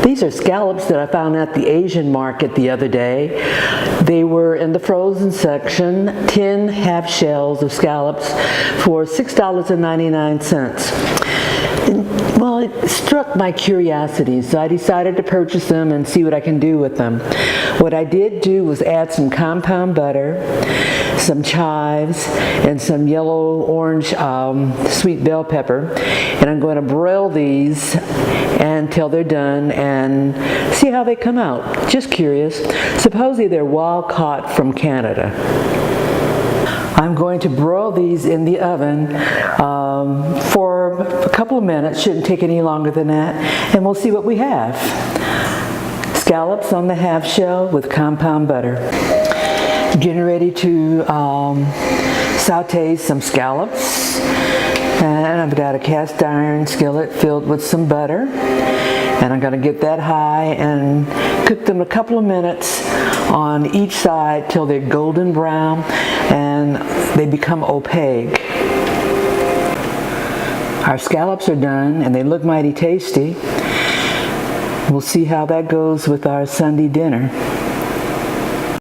These are scallops that I found at the Asian market the other day. They were in the frozen section, 10 half shells of scallops for $6.99. Well, it struck my curiosity, so I decided to purchase them and see what I can do with them. What I did do was add some compound butter, some chives, and some yellow-orange sweet bell pepper, and I'm going to broil these until they're done and see how they come out. Just curious. Supposedly they're wild caught from Canada. I'm going to broil these in the oven for a couple of minutes. Shouldn't take any longer than that, and we'll see what we have. Scallops on the half shell with compound butter. Getting ready to saute some scallops, and I've got a cast iron skillet filled with some butter, and I'm going to get that high and cook them a couple of minutes on each side till they're golden brown and they become opaque. Our scallops are done and they look mighty tasty. We'll see how that goes with our Sunday dinner.